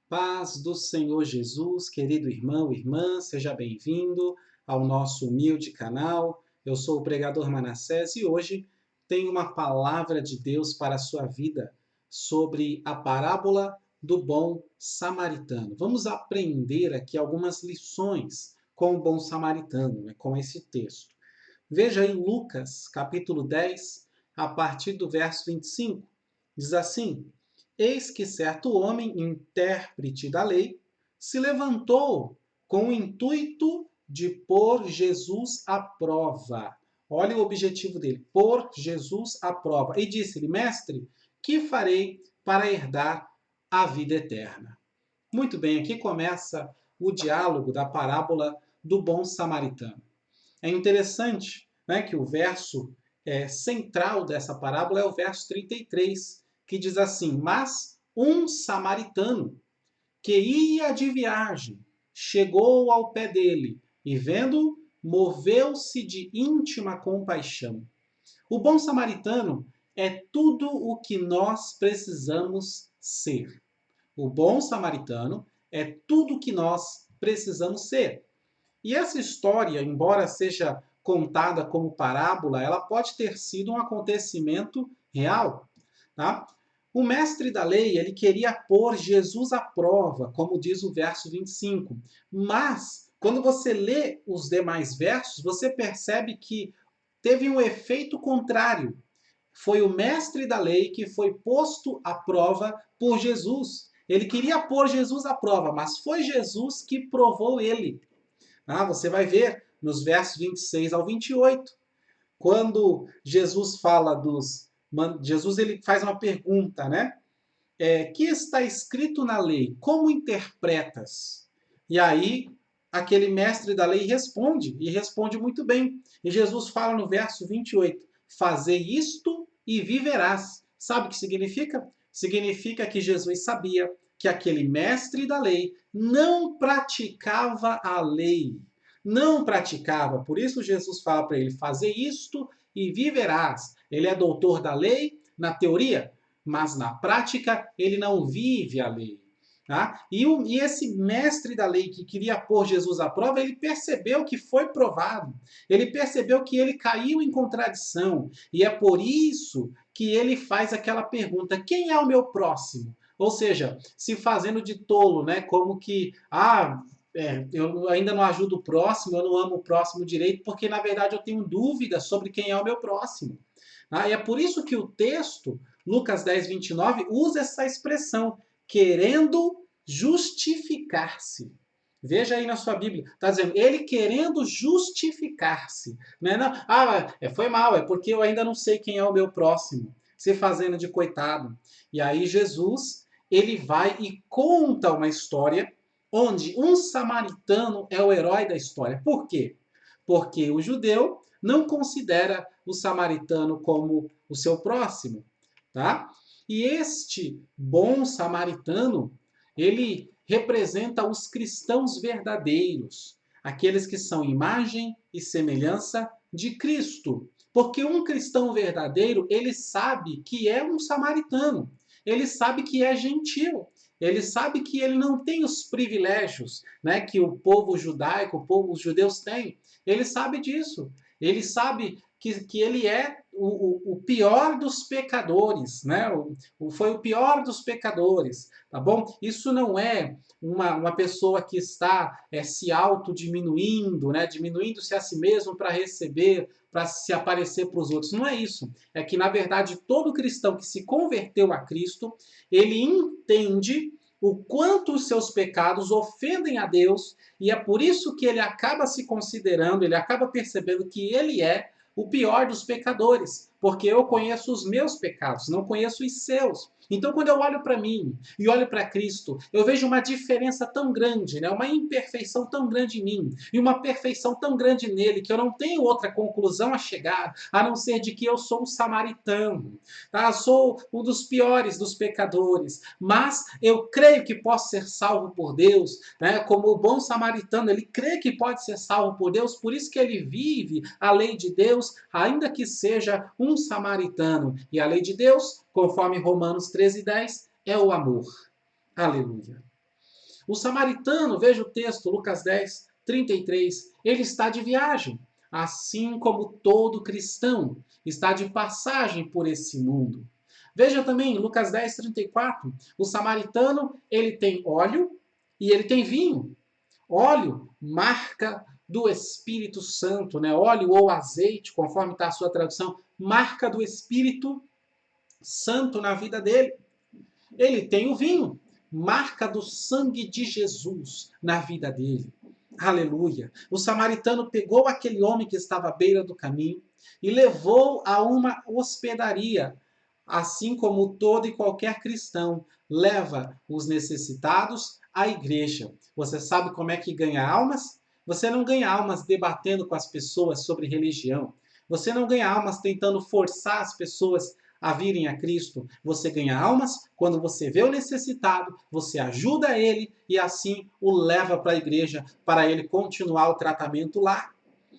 Paz do Senhor Jesus, querido irmão, irmã, seja bem-vindo ao nosso humilde canal. Eu sou o pregador Manassés e hoje tenho uma palavra de Deus para a sua vida sobre a parábola do bom samaritano. Vamos aprender aqui algumas lições com o bom samaritano, com esse texto. Veja aí Lucas, capítulo 10, a partir do verso 25. Diz assim: Eis que certo homem, intérprete da lei, se levantou com o intuito de pôr Jesus à prova. Olha o objetivo dele, pôr Jesus à prova. E disse-lhe: Mestre, que farei para herdar a vida eterna? Muito bem, aqui começa o diálogo da parábola do bom samaritano. É interessante, né, que o verso central dessa parábola é o verso 33, que diz assim: Mas um samaritano que ia de viagem chegou ao pé dele e, vendo, moveu-se de íntima compaixão. O bom samaritano é tudo o que nós precisamos ser. O bom samaritano é tudo o que nós precisamos ser. E essa história, embora seja contada como parábola, ela pode ter sido um acontecimento real. Tá? O mestre da lei, ele queria pôr Jesus à prova, como diz o verso 25. Mas, quando você lê os demais versos, você percebe que teve um efeito contrário. Foi o mestre da lei que foi posto à prova por Jesus. Ele queria pôr Jesus à prova, mas foi Jesus que provou ele. Você vai ver nos versos 26 ao 28, quando Jesus fala dos... Jesus ele faz uma pergunta, né? Que está escrito na lei? Como interpretas? E aí, aquele mestre da lei responde, e responde muito bem. E Jesus fala no verso 28, fazei isto e viverás. Sabe o que significa? Significa que Jesus sabia que aquele mestre da lei não praticava a lei. Não praticava. Por isso Jesus fala para ele, fazer isto e viverás. Ele é doutor da lei na teoria, mas na prática ele não vive a lei. Tá? E esse mestre da lei que queria pôr Jesus à prova, ele percebeu que foi provado. Ele percebeu que ele caiu em contradição. E é por isso que ele faz aquela pergunta: quem é o meu próximo? Ou seja, se fazendo de tolo, né? Como que, eu ainda não ajudo o próximo, eu não amo o próximo direito, porque na verdade eu tenho dúvidas sobre quem é o meu próximo. E é por isso que o texto, Lucas 10, 29, usa essa expressão, querendo justificar-se. Veja aí na sua Bíblia, está dizendo, ele querendo justificar-se. Não, não, foi mal, é porque eu ainda não sei quem é o meu próximo. Se fazendo de coitado. E aí Jesus, ele vai e conta uma história onde um samaritano é o herói da história. Por quê? Porque o judeu não considera o samaritano como o seu próximo, tá? E este bom samaritano, ele representa os cristãos verdadeiros, aqueles que são imagem e semelhança de Cristo. Porque um cristão verdadeiro, ele sabe que é um samaritano, ele sabe que é gentil, ele sabe que ele não tem os privilégios, né, que o povo judaico, o povo, os judeus têm. Ele sabe disso. Ele sabe que ele é o pior dos pecadores, né? Foi o pior dos pecadores, tá bom? Isso não é uma pessoa que está se autodiminuindo, né? Diminuindo-se a si mesmo para receber, para se aparecer para os outros. Não é isso. É que, na verdade, todo cristão que se converteu a Cristo, ele entende o quanto os seus pecados ofendem a Deus, e é por isso que ele acaba se considerando, ele acaba percebendo que ele é o pior dos pecadores, porque eu conheço os meus pecados, não conheço os seus. Então, quando eu olho para mim e olho para Cristo, eu vejo uma diferença tão grande, né? Uma imperfeição tão grande em mim e uma perfeição tão grande nele que eu não tenho outra conclusão a chegar a não ser de que eu sou um samaritano, tá? Sou um dos piores dos pecadores, mas eu creio que posso ser salvo por Deus, né? Como o bom samaritano, ele crê que pode ser salvo por Deus, por isso que ele vive a lei de Deus, ainda que seja um samaritano. E a lei de Deus, conforme Romanos 13:10, é o amor. Aleluia. O samaritano, veja o texto, Lucas 10, 33, ele está de viagem, assim como todo cristão está de passagem por esse mundo. Veja também, Lucas 10, 34, o samaritano, ele tem óleo e ele tem vinho. Óleo, marca do Espírito Santo, né? Óleo ou azeite, conforme está a sua tradução, marca do Espírito Santo na vida dele. Ele tem o vinho, marca do sangue de Jesus na vida dele. Aleluia. O samaritano pegou aquele homem que estava à beira do caminho e levou a uma hospedaria, assim como todo e qualquer cristão leva os necessitados à igreja. Você sabe como é que ganha almas? Você não ganha almas debatendo com as pessoas sobre religião. Você não ganha almas tentando forçar as pessoas a virem a Cristo. Você ganha almas quando você vê o necessitado, você ajuda ele e assim o leva para a igreja para ele continuar o tratamento lá.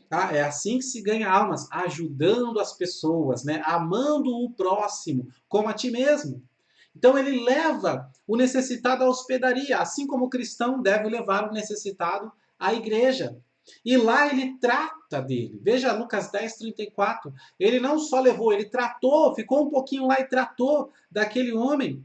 Tá? É assim que se ganha almas, ajudando as pessoas, né? Amando o próximo como a ti mesmo. Então ele leva o necessitado à hospedaria, assim como o cristão deve levar o necessitado à igreja. E lá ele trata dele. Veja Lucas 10, 34. Ele não só levou, ele tratou, ficou um pouquinho lá e tratou daquele homem,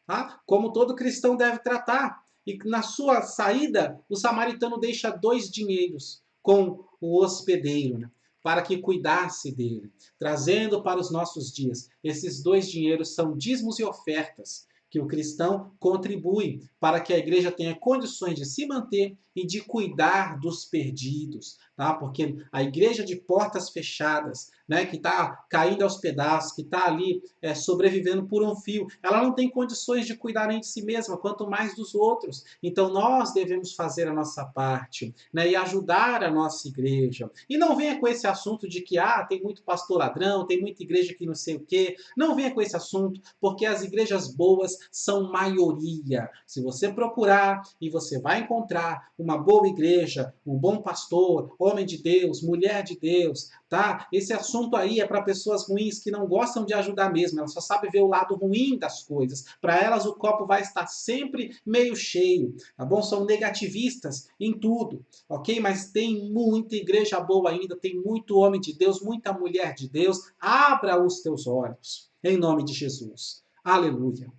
tá? Como todo cristão deve tratar. E na sua saída, o samaritano deixa 2 dinheiros com o hospedeiro, né? Para que cuidasse dele, trazendo para os nossos dias. Esses 2 dinheiros são dízimos e ofertas que o cristão contribui para que a igreja tenha condições de se manter e de cuidar dos perdidos, tá? Porque a igreja de portas fechadas, né, que está caindo aos pedaços, que está ali sobrevivendo por um fio, ela não tem condições de cuidar nem de si mesma, quanto mais dos outros. Então nós devemos fazer a nossa parte, né, e ajudar a nossa igreja. E não venha com esse assunto de que tem muito pastor ladrão, tem muita igreja que não sei o quê. Não venha com esse assunto, porque as igrejas boas são maioria. Se você procurar, e você vai encontrar uma boa igreja, um bom pastor, homem de Deus, mulher de Deus, tá? Esse assunto aí é para pessoas ruins que não gostam de ajudar mesmo, elas só sabem ver o lado ruim das coisas. Para elas o copo vai estar sempre meio cheio, tá bom? São negativistas em tudo, ok? Mas tem muita igreja boa ainda, tem muito homem de Deus, muita mulher de Deus. Abra os teus olhos, em nome de Jesus. Aleluia.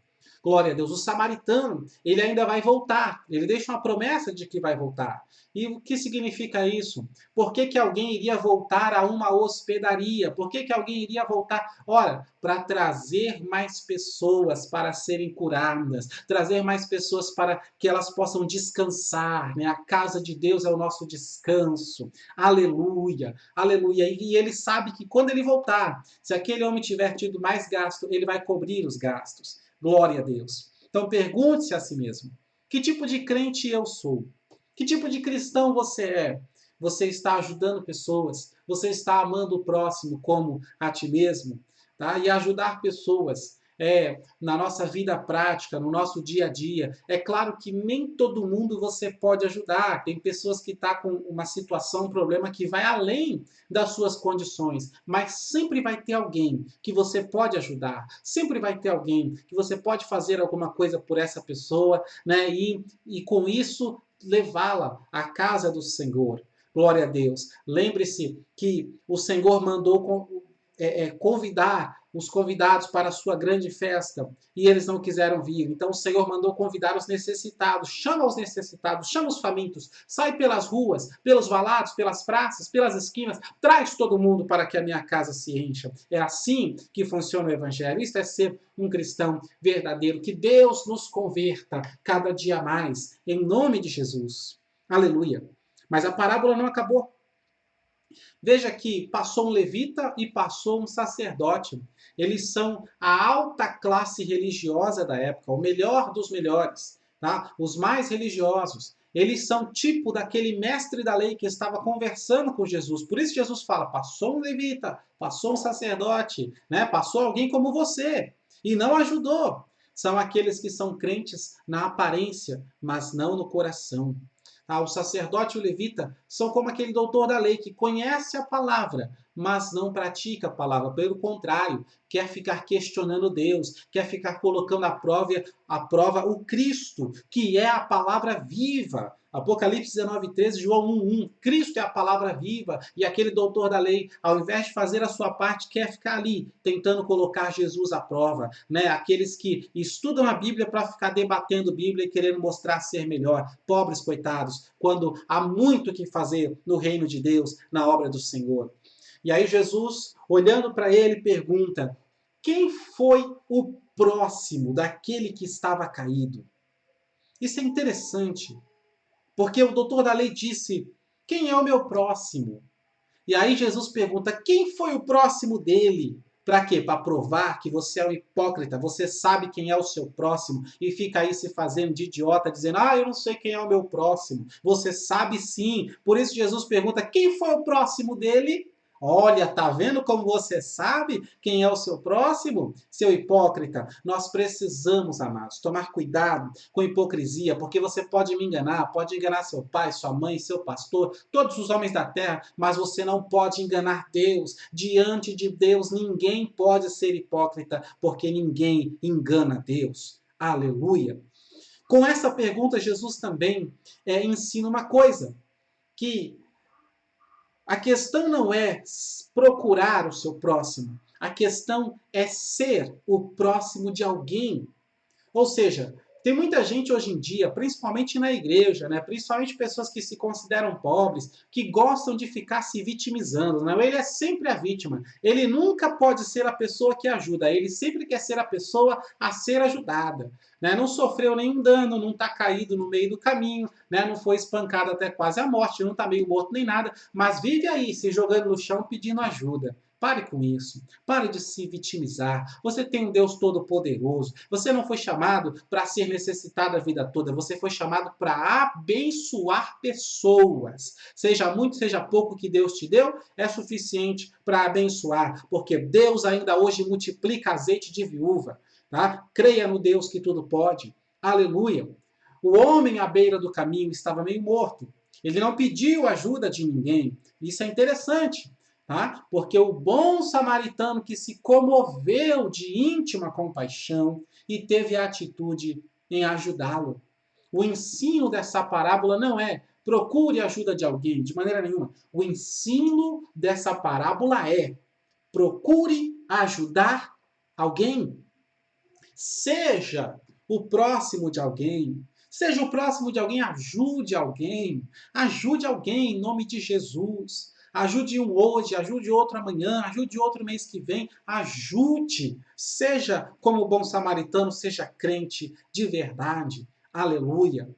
Glória a Deus. O samaritano, ele ainda vai voltar. Ele deixa uma promessa de que vai voltar. E o que significa isso? Por que que alguém iria voltar a uma hospedaria? Por que que alguém iria voltar? Ora, para trazer mais pessoas para serem curadas, trazer mais pessoas para que elas possam descansar, né? A casa de Deus é o nosso descanso. Aleluia, aleluia. E ele sabe que quando ele voltar, se aquele homem tiver tido mais gasto, ele vai cobrir os gastos. Glória a Deus. Então pergunte-se a si mesmo: que tipo de crente eu sou? Que tipo de cristão você é? Você está ajudando pessoas? Você está amando o próximo como a ti mesmo? Tá? E ajudar pessoas na nossa vida prática, no nosso dia a dia. É claro que nem todo mundo você pode ajudar. Tem pessoas que estão com uma situação, um problema que vai além das suas condições. Mas sempre vai ter alguém que você pode ajudar. Sempre vai ter alguém que você pode fazer alguma coisa por essa pessoa, né? E com isso levá-la à casa do Senhor. Glória a Deus. Lembre-se que o Senhor mandou convidar os convidados para a sua grande festa e eles não quiseram vir. Então o Senhor mandou convidar os necessitados. Chama os necessitados, chama os famintos. Sai pelas ruas, pelos valados, pelas praças, pelas esquinas. Traz todo mundo para que a minha casa se encha. É assim que funciona o Evangelho. Isto é ser um cristão verdadeiro. Que Deus nos converta cada dia mais. Em nome de Jesus. Aleluia. Mas a parábola não acabou. Veja que passou um levita e passou um sacerdote. Eles são a alta classe religiosa da época, o melhor dos melhores, tá? Os mais religiosos. Eles são tipo daquele mestre da lei que estava conversando com Jesus. Por isso Jesus fala, passou um levita, passou um sacerdote, né? Passou alguém como você e não ajudou. São aqueles que são crentes na aparência, mas não no coração. O sacerdote e o levita são como aquele doutor da lei que conhece a palavra, mas não pratica a palavra. Pelo contrário, quer ficar questionando Deus, quer ficar colocando à prova o Cristo, que é a palavra viva. Apocalipse 19:13, João 1:1. Cristo é a palavra viva. E aquele doutor da lei, ao invés de fazer a sua parte, quer ficar ali, tentando colocar Jesus à prova. Né? Aqueles que estudam a Bíblia para ficar debatendo Bíblia e querendo mostrar ser melhor. Pobres coitados, quando há muito o que fazer no reino de Deus, na obra do Senhor. E aí Jesus, olhando para ele, pergunta: quem foi o próximo daquele que estava caído? Isso é interessante, porque o doutor da lei disse: quem é o meu próximo? E aí Jesus pergunta: quem foi o próximo dele? Para quê? Para provar que você é um hipócrita, você sabe quem é o seu próximo e fica aí se fazendo de idiota, dizendo: ah, eu não sei quem é o meu próximo. Você sabe sim. Por isso Jesus pergunta: quem foi o próximo dele? Olha, tá vendo como você sabe quem é o seu próximo? Seu hipócrita, nós precisamos, amados, tomar cuidado com hipocrisia, porque você pode me enganar, pode enganar seu pai, sua mãe, seu pastor, todos os homens da terra, mas você não pode enganar Deus. Diante de Deus, ninguém pode ser hipócrita, porque ninguém engana Deus. Aleluia! Com essa pergunta, Jesus também ensina uma coisa, que a questão não é procurar o seu próximo, a questão é ser o próximo de alguém. Ou seja, tem muita gente hoje em dia, principalmente na igreja, né? Principalmente pessoas que se consideram pobres, que gostam de ficar se vitimizando. Né? Ele é sempre a vítima. Ele nunca pode ser a pessoa que ajuda. Ele sempre quer ser a pessoa a ser ajudada. Né? Não sofreu nenhum dano, não está caído no meio do caminho, né? Não foi espancado até quase a morte, não está meio morto nem nada, mas vive aí se jogando no chão pedindo ajuda. Pare com isso. Pare de se vitimizar. Você tem um Deus todo-poderoso. Você não foi chamado para ser necessitado a vida toda. Você foi chamado para abençoar pessoas. Seja muito, seja pouco que Deus te deu, é suficiente para abençoar. Porque Deus ainda hoje multiplica azeite de viúva. Tá? Creia no Deus que tudo pode. Aleluia. O homem à beira do caminho estava meio morto. Ele não pediu ajuda de ninguém. Isso é interessante. Tá? Porque o bom samaritano que se comoveu de íntima compaixão e teve a atitude em ajudá-lo. O ensino dessa parábola não é procure a ajuda de alguém, de maneira nenhuma. O ensino dessa parábola é procure ajudar alguém. Seja o próximo de alguém. Seja o próximo de alguém, ajude alguém. Ajude alguém em nome de Jesus. Ajude um hoje, ajude outro amanhã, ajude outro mês que vem. Ajude. Seja como o bom samaritano, seja crente de verdade. Aleluia.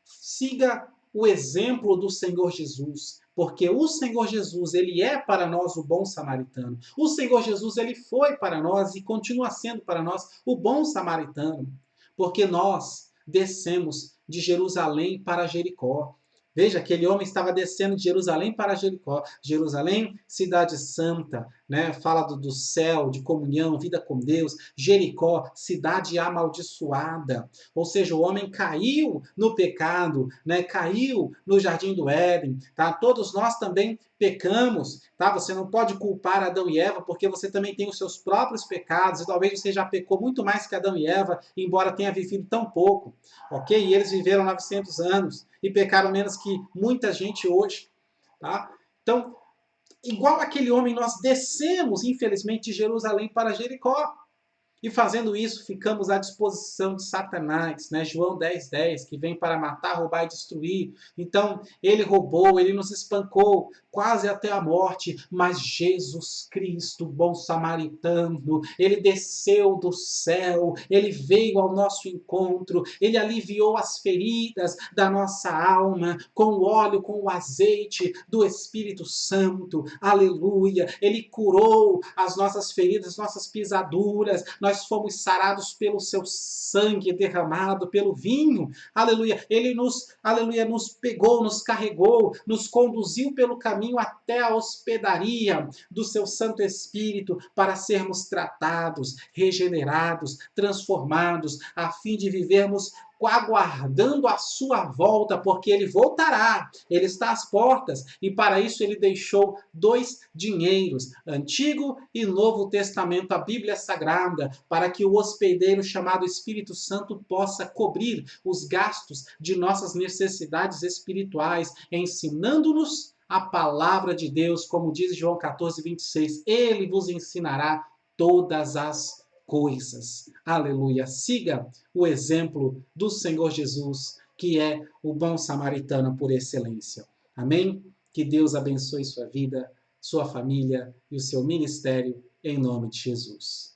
Siga o exemplo do Senhor Jesus, porque o Senhor Jesus, ele é para nós o bom samaritano. O Senhor Jesus, ele foi para nós e continua sendo para nós o bom samaritano, porque nós descemos de Jerusalém para Jericó. Veja, aquele homem estava descendo de Jerusalém para Jericó. Jerusalém, cidade santa, né? Fala do céu, de comunhão, vida com Deus. Jericó, cidade amaldiçoada. Ou seja, o homem caiu no pecado, né? Caiu no jardim do Éden. Tá? Todos nós também pecamos. Tá? Você não pode culpar Adão e Eva, porque você também tem os seus próprios pecados. E talvez você já pecou muito mais que Adão e Eva, embora tenha vivido tão pouco. Ok? E eles viveram 900 anos e pecaram menos que muita gente hoje. Tá? Então, igual aquele homem, nós descemos, infelizmente, de Jerusalém para Jericó. E fazendo isso, ficamos à disposição de Satanás, né? João 10:10, que vem para matar, roubar e destruir. Então, ele roubou, ele nos espancou, quase até a morte, mas Jesus Cristo, bom samaritano, ele desceu do céu, ele veio ao nosso encontro, ele aliviou as feridas da nossa alma com o óleo, com o azeite do Espírito Santo. Aleluia! Ele curou as nossas feridas, as nossas pisaduras. Nós fomos sarados pelo seu sangue derramado, pelo vinho. Aleluia! Ele nos pegou, nos carregou, nos conduziu pelo caminho até a hospedaria do seu Santo Espírito para sermos tratados, regenerados, transformados, a fim de vivermos aguardando a sua volta, porque ele voltará, ele está às portas, e para isso ele deixou 2 dinheiros, Antigo e Novo Testamento, a Bíblia Sagrada, para que o hospedeiro chamado Espírito Santo possa cobrir os gastos de nossas necessidades espirituais, ensinando-nos a palavra de Deus, como diz João 14:26, ele vos ensinará todas as coisas. Aleluia. Siga o exemplo do Senhor Jesus, que é o bom samaritano por excelência. Amém? Que Deus abençoe sua vida, sua família e o seu ministério, em nome de Jesus.